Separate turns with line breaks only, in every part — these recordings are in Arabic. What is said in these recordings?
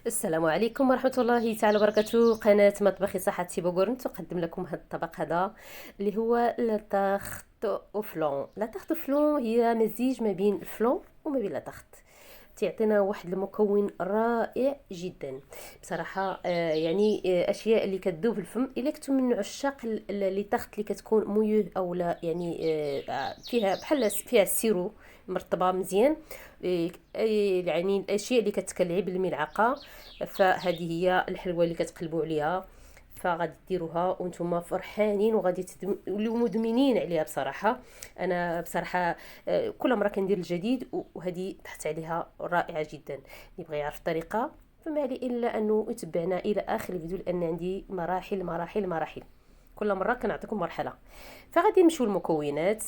السلام عليكم ورحمة الله تعالى وبركاته. قناة مطبخي صحتي بوغورن تقدم لكم هذا الطبق هذا اللي هو لا تارت او فلون. لا تارت او فلون هي مزيج ما بين الفلون وما بين لا تارت. تعطينا واحد المكون رائع جدا بصراحة. أشياء اللي كتذوب في الفم إلا كنتو من عشاق لي تارت اللي كتكون مويو أو لا، فيها بحال فيها السيرو مرطبة مزيان. يعني الاشياء اللي كتكلعي بالملعقه، فهذه هي الحلوه اللي كتقلبوا عليها. فغادي ديروها وانتم فرحانين وغادي توليو مدمنين عليها بصراحه. انا بصراحه كل مره كندير الجديد، وهذه تحت عليها رائعه جدا. اللي يبغى يعرف الطريقه فما عليه الا انه يتبعنا الى اخر الفيديو، لان عندي مراحل مراحل مراحل، كل مره كنعطيكم مرحله. فغادي نمشيو المكونات.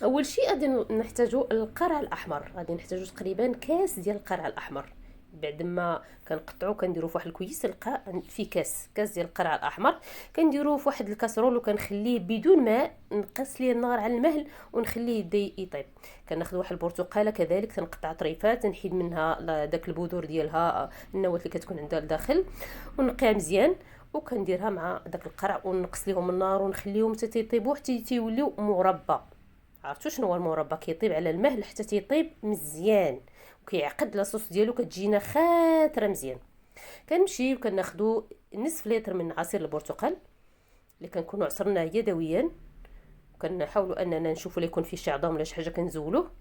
اول شيء غادي نحتاجو القرع الاحمر، غادي نحتاجو تقريبا كاس ديال القرع الاحمر. بعد ما كنقطعو كنديرو في واحد الكويس تلقى فيه كاس ديال القرع الاحمر. كنديروه في واحد الكاسرول وكنخليه بدون ماء، نقص ليه النار على المهل ونخليه يبدا يطيب. كناخذ واحد البرتقاله كذلك تنقطع طريفات، نحيد منها داك البذور ديالها، النواه اللي كتكون عندها لداخل، ونقيها مزيان. وكنديرها مع داك القرع ونقص ليهم النار ونخليهم حتى يطيبوا حتى تيوليو مربى. عرفتوا شنو هو المربى؟ كيطيب على المهل حتى تيطيب مزيان وكيعقد لاصوص ديالو كتجينا خاطره مزيان. كنمشيو كناخذوا نصف لتر من عصير البرتقال اللي كنكونوا عصرناه يدويا، وكنحاولوا اننا نشوفوا لا يكون فيه شي عظام ولا شي حاجه كنزولوه.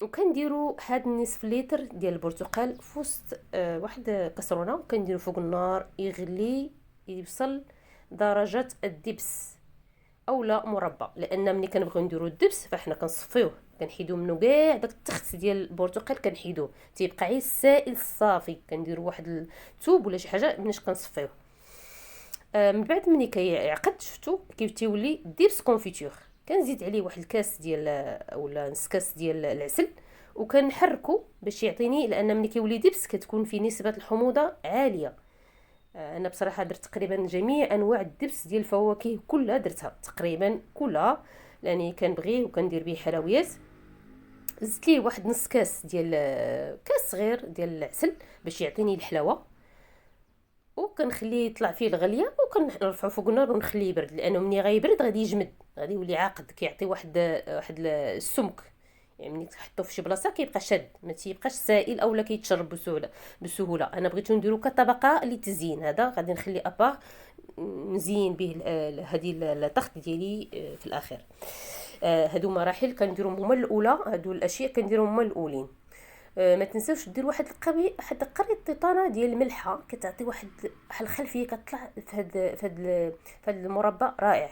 وكنديروا هاد النصف لتر ديال البرتقال في وسط واحد كاسرونه، وكنديروا فوق النار يغلي يوصل درجه الدبس او لا مربى، لان ملي كنبغيو نديرو الدبس فاحنا كنصفيوه، كنحيدو منه كاع داك التخت ديال البرتقال كنحيدوه، تيبقى غير السائل الصافي. كنديرو واحد الثوب ولا شي حاجه مناش كنصفيوه. من بعد ملي كيعقد شفتو كيولي دبس كونفيتور، كنزيد عليه واحد الكاس ديال اولا نص كاس ديال العسل، وكنحركو باش يعطيني، لان ملي كيولي دبس كتكون فيه نسبه الحموضه عاليه. انا بصراحه درت تقريبا جميع انواع الدبس ديال الفواكه كلها، درتها تقريبا كلها لاني كنبغيه وكندير به حلويات. زدت ليه واحد نص كاس ديال كاس صغير ديال العسل باش يعطيني الحلاوه، وكنخليه يطلع فيه الغليه وكنرفعو فوق النار ونخليه يبرد، لانه ملي غيبرد غادي يجمد، غادي يولي عاقد، كيعطي واحد السمك. يعني ملي تحطو في شي بلاصه كيبقى شاد، ما تيبقاش سائل اولا كيتشرب بسهوله. انا بغيتو نديرو كطبقه للتزيين، هذا غادي نخلي ابار نزين به هذه الطخت ديالي في الاخير. هادو مراحل كنديرهم هما الاولى، هادو الاشياء كنديرهم هما الاولين. ما تنساوش دير واحد قرية طيطانه ديال الملحه، كتعطي واحد الخلفيه كتطلع في هاد المربى رائع،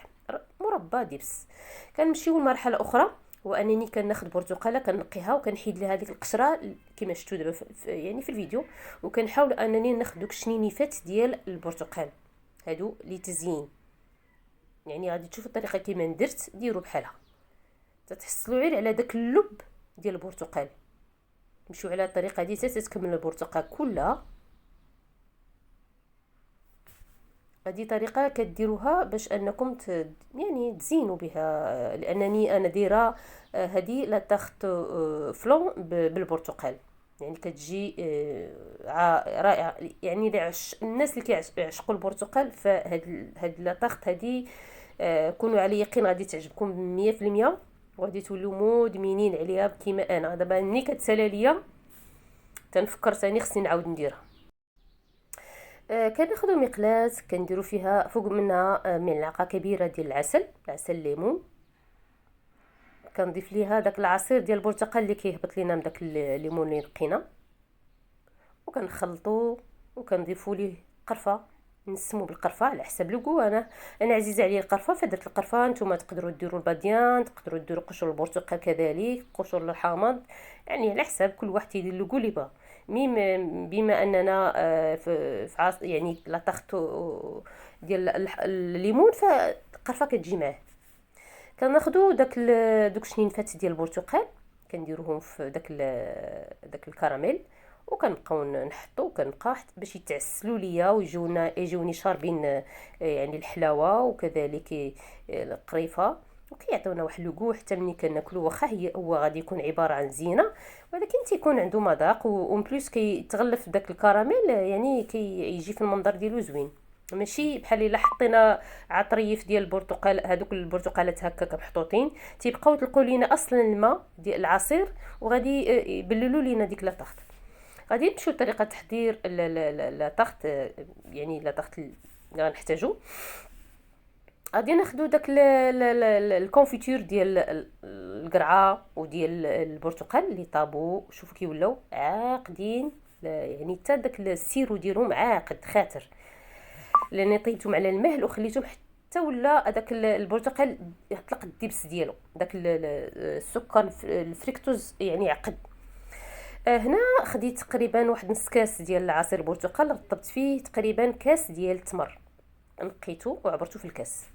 مربى دبس. كنمشيو لمرحله اخرى، وانني كناخذ برتقاله كنقيها وكنحيد لها هذيك القشره كما شفتوا دابا يعني في الفيديو، وكنحاول انني ناخذ دوك الشنينيفات ديال البرتقال هادو لتزيين. يعني غادي تشوفوا الطريقه كيما درت، ديروا بحالها تتحصلوا غير على داك اللب ديال البرتقال. نمشيو على الطريقه دي حتى تكمل البرتقال كلها. هذه طريقه كديروها باش انكم يعني تزينوا بها، لانني انا دايره هذه لا تاخت فلون بالبرتقال، يعني كتجي رائعه. يعني الناس اللي كيعشقوا البرتقال فهاد لا تاخت هذه كونوا على يقين غادي تعجبكم 100%، وغادي تولوا مدمنين عليها كيما انا. دابا ملي كتسالى ليا تنفكر ثاني خصني نعاود نديرها. كناخذوا مقلاة كنديروا فيها فوق منها ملعقه كبيره ديال عسل ليمون. كنضيف ليها داك العصير ديال البرتقال اللي كيهبط لينا من داك الليمون اللي نقينا، وكنخلطو وكنضيفوا ليه قرفه. نسمو بالقرفه على حسب الكو. انا عزيزه عليا القرفه فدرت القرفه. نتوما تقدروا ديروا الباديان، تقدروا ديروا قشور البرتقال كذلك، قشور الحامض، يعني على حسب كل واحد يدير الكو اللي بغا. بما اننا يعني لا تاختو ديال الليمون فالقرفه كتجي معاه. كناخذوا دوك الشنينفات ديال البرتقال كنديروهم في داك الكراميل، وكنبقاو نحطو كنبقى باش يتعسلوا ليا ويجوني شاربين يعني الحلاوه وكذلك القريفه. وكيعطيونا واحد لوغو حتى ملي كناكلو، واخا هو غادي يكون عباره عن زينه، ولكن تيكون عنده مذاق، و بليس كيتغلف داك الكراميل، يعني كيجي في المنظر ديالو زوين. ماشي بحال الا حطينا عطريف ديال البرتقال، هذوك البرتقالات هكاك محطوطين تيبقاو تلقوا لينا اصلا الماء ديال العصير، وغادي يبللوا لينا ديك لا طاخت. غادي نمشيو لطريقه تحضير لا طاخت، يعني لا طاخت اللي غنحتاجو. غادي ناخدو داك الكونفيتور ديال القرعه وديال البرتقال اللي طابو، شوفوا كي ولاو عاقدين، يعني حتى داك السيرو ديالهم عاقد خاطر، لان طيتهم على المهل وخليتهم حتى ولا داك البرتقال يطلق الدبس ديالو، داك السكر الفريكتوز يعني عقد. هنا خديت تقريبا واحد نص كاس ديال عصير البرتقال، رطبت فيه تقريبا كاس ديال التمر، نقيته وعبرته في الكاس.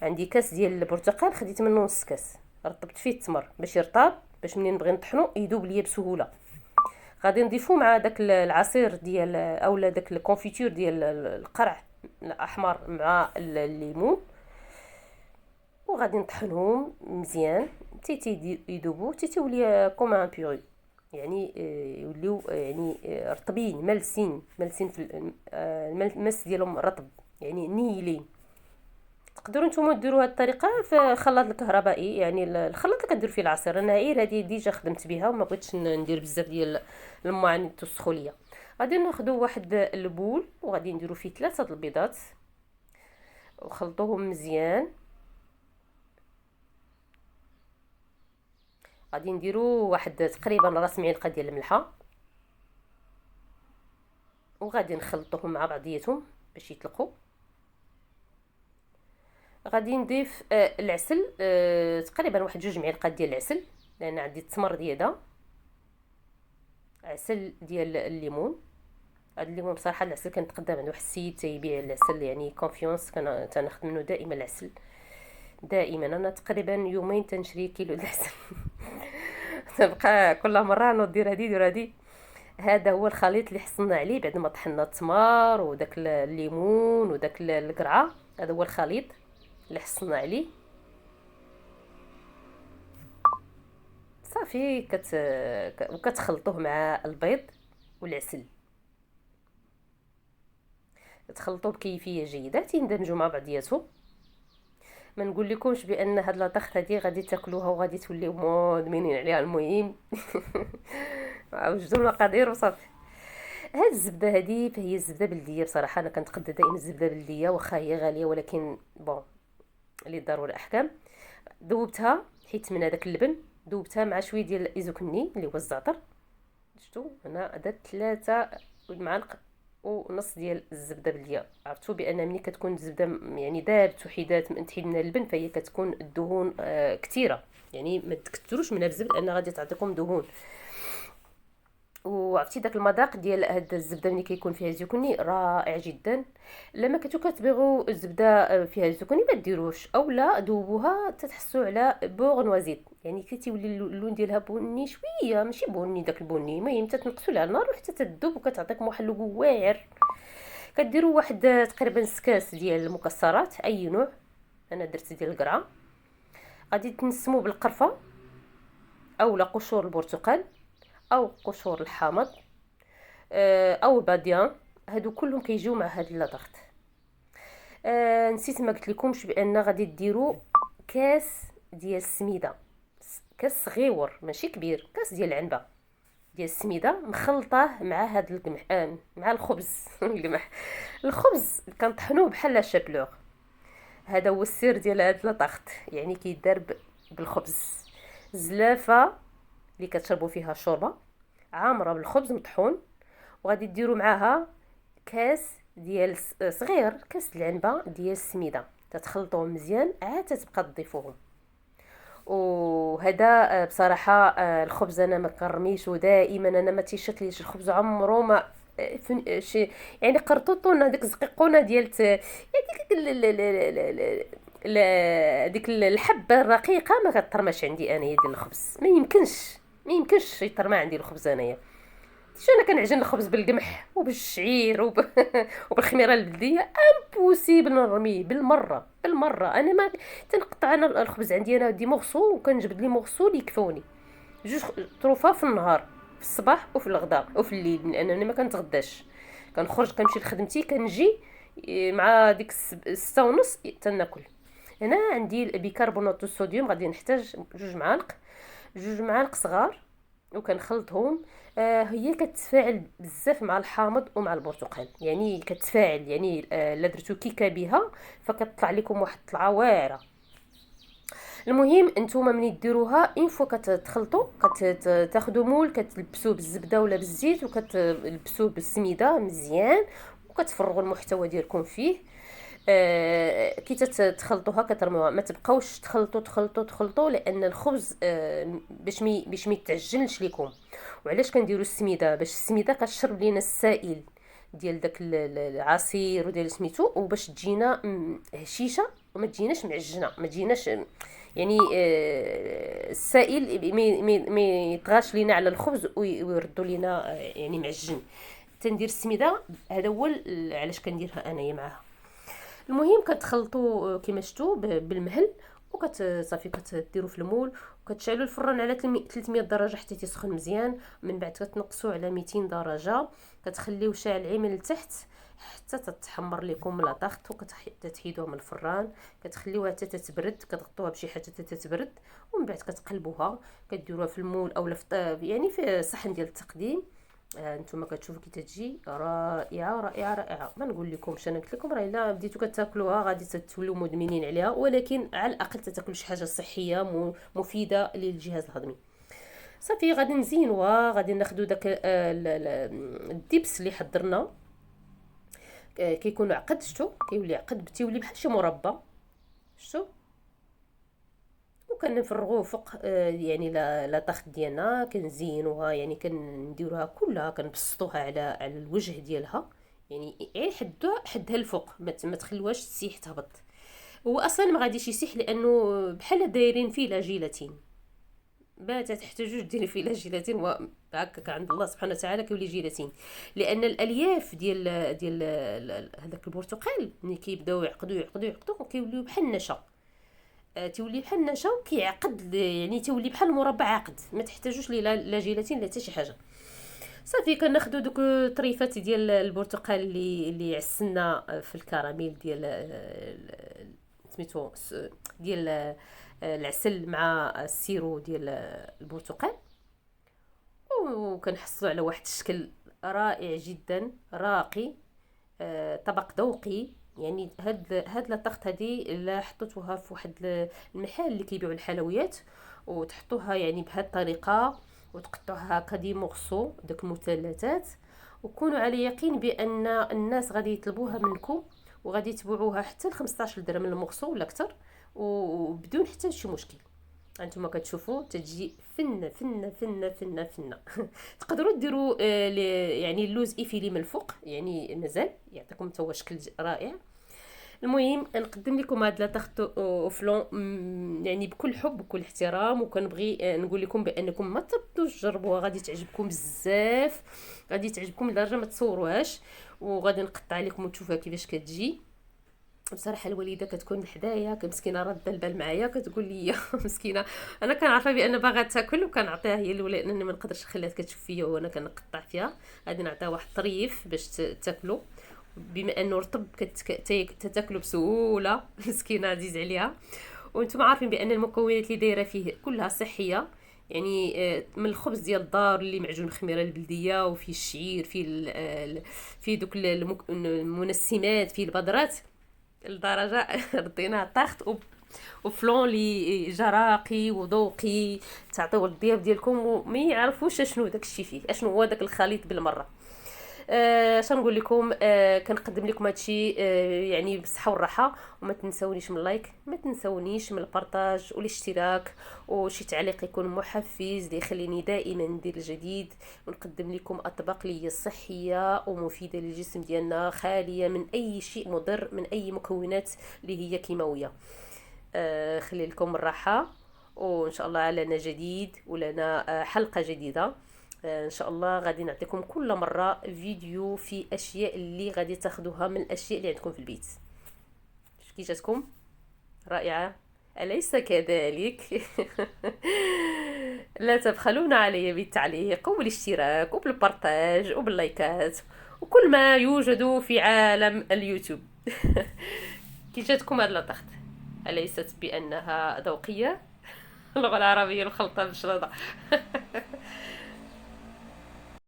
عندي كاس ديال البرتقال خديت منه نص كاس، رطبت فيه التمر باش يرطب، باش منين نبغي نطحنو يذوب ليا بسهوله. غادي نضيفو مع داك العصير ديال اولا داك الكونفيتور ديال القرع الاحمر مع الليمون، وغادي نطحنهم مزيان تيتي يذوبوا تيولي كوم ان بيوري، يعني يوليو يعني رطبين ملسين في الملس ديالهم رطب، يعني نيلين. تقدروا نتوما ديروا هذه الطريقه في خلاط الكهربائي، يعني الخلاط اللي كديروا فيه العصير. انا غير هذه ديجا خدمت بها وما بغيتش ندير بزاف ديال الماء توسخوا ليا. غادي ناخذوا واحد البول وغادي نديروا فيه 3 البيضات وخلطوهم مزيان. غادي نديروا واحد تقريبا راس معلقه ديال الملحه، وغادي نخلطوهم مع بعضياتهم باش يطلقوا. غادي نضيف العسل، تقريبا واحد 2 معالق ديال العسل، لان عندي التمر ديالها، عسل ديال الليمون. هذا الليمون بصراحه العسل كنتقدم عند واحد السيد تيبيع العسل، يعني كونفيونس، تناخذ منه دائما العسل دائما. انا تقريبا يومين تنشري كيلو العسل تبقى كل مره ندير هذه. هذا هو الخليط اللي حصلنا عليه بعد ما طحنا التمر وداك الليمون وداك القرعه. هذا هو الخليط اللي حصلنا عليه. صافي وكتخلطوه مع البيض والعسل، تخلطوه بكيفيه جيده تيندمجوا مع بعضياتهم. ما نقول لكمش بان هاد لاطاخت هادي غادي تاكلوها وغادي توليو مدمنين عليها، المهم وجدوا المقادير وصافي. هاد الزبده هادي فهي الزبده بلديه، بصراحه انا كنتقدى دائما الزبده بلديه واخا هي غاليه، ولكن بون اللي ضروري احكام. ذوبتها حيت من هذاك اللبن، ذوبتها مع شويه ديال الايزوكني اللي هو الزعتر. شفتوا انا درت 3 معالق ونص ديال الزبده بلديه. عرفتوا بان ملي كتكون الزبده يعني دابت وحيدات من تحيد من اللبن فهي كتكون الدهون كثيره، يعني ما تكثروش منها بزاف لان غادي تعطيكم دهون. وعرفتي داك المذاق ديال هاد الزبده ملي كيكون فيها زيكوني رائع جدا. لما كتبغيو الزبده فيها زيكوني ما ديروش، اولا ذوبوها تتحسوا على بورنوازيت، يعني كتولي اللون ديالها بني شويه، ماشي بني داك البني، المهم تتنقصوا لها النار وحتى تذوب وكتعطيكم واحد اللون واعر. كديروا واحد تقريبا 6 كاس ديال المكسرات اي نوع، انا درت ديال القرعه. غادي تنسموا بالقرفه اولا قشور البرتقال او قشور الحامض او الباديان، هادو كلهم كيجيو مع هاد لاطاخت. نسيت ما قلت لكمش بان غادي ديروا كاس ديال السميده، كاس صغيور ماشي كبير، كاس ديال العنبه ديال السميده مخلطه مع هاد القمح، مع الخبز القمح الخبز كنطحنوه بحال لا شابلوغ. هذا هو السر ديال هاد لاطاخت، يعني كيدار بالخبز. زلافه اللي كتشربوا فيها الشوربه عامره بالخبز مطحون، وغادي ديروا معاها كاس ديال صغير، كاس العنبه ديال السميده، تتخلطوهم مزيان عاد تتبقى تضيفوهم. وهذا بصراحه الخبز انا ما كنرميش، ودائما انا ما تيشتليش الخبز عمره ما شي، يعني قرطوطونا ديك الزقيقونه ديال ديك الحبه الرقيقه ما كترماش عندي انايا ديال الخبز، ما يمكنش يترمى عندي الخبز انايا. شو انا كنعجن الخبز بالقمح وبالشعير وبالخميره البلديه، امبوسيبل نرميه بالمره بالمره. انا ما تنقطع انا الخبز عندي انا دي مغسول، وكنجبد لي مغسول يكفوني جوج طروفه في النهار، في الصباح وفي الغداء وفي الليل، لان انا ما كنتغداش. كنخرج كنمشي لخدمتي كنجي مع ديك 6:30 تناكل. هنا عندي البيكربونات الصوديوم، غادي نحتاج جوج معالق صغار، وكنخلطهم. هي كتفاعل بزاف مع الحامض ومع البرتقال، يعني كتفاعل، يعني لا درتو كيكه بها فكتطلع لكم واحد الطلعه واعره. المهم انتوما ملي ديروها اون فوا كتخلطوا، كتاخذوا مول كتلبسوه بالزبده ولا بالزيت، وكتلبسوه بالسميده مزيان، وكتفرغوا المحتوى ديالكم فيه. كي تخلطوها كترموها، ما تبقاوش تخلطوا لان الخبز باش ما يتعجنش لكم. وعلاش كنديروا السميده؟ باش السميده كتشرب لينا السائل ديال داك العصير وديال سميتو، وباش تجينا هشيشه وما تجيناش معجنه، ما تجيناش يعني السائل ما يطغاش لينا على الخبز ويردوا لينا يعني معجن. تندير السميده، هذا هو علاش كنديرها انايا معاها. المهم كتخلطوا كيما شفتوا بالمهل، صافي كتديروا في المول، وكتشعلوا الفران على 300 درجه حتى تيسخن مزيان. من بعد كتنقصوا على 200 درجه، كتخليو شاعل عيمن لتحت حتى تتحمر لكم لا طاخت، وكتحيدوها من الفران، كتخليوها حتى تتبرد، كتغطوها بشي حاجه حتى تتبرد، ومن بعد كتقلبوها، كديروها في المول اولا في يعني في صحن ديال التقديم. نتوما كتشوفوا كي تجي رائعه رائعه رائعه. ما نقول لكمش، انا قلت لكم راه الا بديتو كتاكلوها غادي تولوا مدمنين عليها، ولكن على الاقل تاكلوا شي حاجه صحيه مفيده للجهاز الهضمي. صافي غادي نزينوها، غادي ناخذ داك الدبس اللي حضرنا، كيكون عقد، شتو كيولي عقد، تيولي بحال شي مربى، شتو، وكنفرغوه فوق يعني لا طاخت ديالنا، كنزينوها يعني كنديروها كلها، كنبسطوها على الوجه ديالها، يعني غير حدها الفوق، ما تخلوهاش تسيح تهبط. هو اصلا ما غاديش يسيح لانه بحال دايرين فيه لا جيلاتين، ما تحتاجوش ديري فيه لا جيلاتين، وهكاك عند الله سبحانه وتعالى كيولي جيلاتين، لان الالياف ديال هذاك البرتقال ملي كيبداو يعقدوا كيوليو بحال النشا، تولي بحال النشا وكيعقد، يعني تولي بحال المربع عقد، ما تحتاجوش ليه لا جيلاتين لا حتى شي حاجه. صافي كناخذوا دوك طريفات ديال البرتقال اللي عسلنا في الكراميل ديال سميتو ديال العسل مع السيرو ديال البرتقال، وكنحصلوا على واحد الشكل رائع جدا راقي، طبق ذوقي. يعني هاد لاطاخت هادي الا حطيتوها في واحد المحل اللي كيبيعوا الحلويات، وتحطوها يعني بهاد الطريقه، وتقطعوها هكا دي مورسو داك المثلثات، وكونوا على يقين بان الناس غادي يطلبوها منكم، وغادي يتبعوها حتى ل 15 درهم المورسو ولا اكثر، وبدون حتى شي مشكل. انتما كتشوفوا تجي فنه فنه فنه فنه فنه. تقدروا ديروا يعني اللوز ايفيلي من الفوق، يعني مازال يعطيكم حتى هو شكل رائع. المهم نقدم لكم هاد لاطاخت او فلون يعني بكل حب وكل احترام، وكنبغي نقول لكم بانكم ما تردوش جربوها، غادي تعجبكم بزاف، غادي تعجبكم لدرجه ما تصوروهاش، وغادي نقطع لكم وتشوفوها كيفاش كتجي. بصراحه الوالده كتكون حدايا مسكينه راده البال معايا، كتقول لي مسكينه، انا كنعرفها بان باغا تاكل، وكنعطيها هي الاولى لانني ما نقدرش نخليها كتشوف فيا وانا كنقطع فيها، غادي نعطيها واحد الطريف باش تاكلو، بما انه رطب تاكلو بسهوله. مسكينه عزيز عليها. وانتم عارفين بان المكونات اللي دايره فيه كلها صحيه، يعني من الخبز ديال الدار اللي معجون خميره البلديه، وفي الشعير، في دوك المنسمات، في البذرات، لدرجه رديناها طاخت وفلون لي جراقي وذوقي، تعطيو الضياف ديالكم وما يعرفوش اشنو داكشي فيه، اشنو هو داك الخليط بالمره. شنقول لكم، كنقدم لكم هادشي يعني بالصحه والراحه، وما تنسونيش من اللايك، ما تنسونيش من البارطاج والاشتراك، وشي تعليق يكون محفز ليخليني دائما ندير الجديد، ونقدم لكم اطباق لي صحيه ومفيده للجسم ديالنا، خاليه من اي شيء مضر، من اي مكونات اللي هي كيماويه. خلي لكم الراحه، وان شاء الله لنا جديد ولنا حلقه جديده. ان شاء الله غادي نعطيكم كل مره فيديو في اشياء اللي غادي تاخذوها من الاشياء اللي عندكم في البيت. كي جاتكم؟ رائعه، اليس كذلك؟ لا تبخلون علي بالتعليق وبالاشتراك وبالبارتاج وباللايكات وكل ما يوجد في عالم اليوتيوب. كي جاتكم هاد لاطاخت؟ أليست بأنها ذوقية؟ اللغة العربية الخلطة بالشرطة.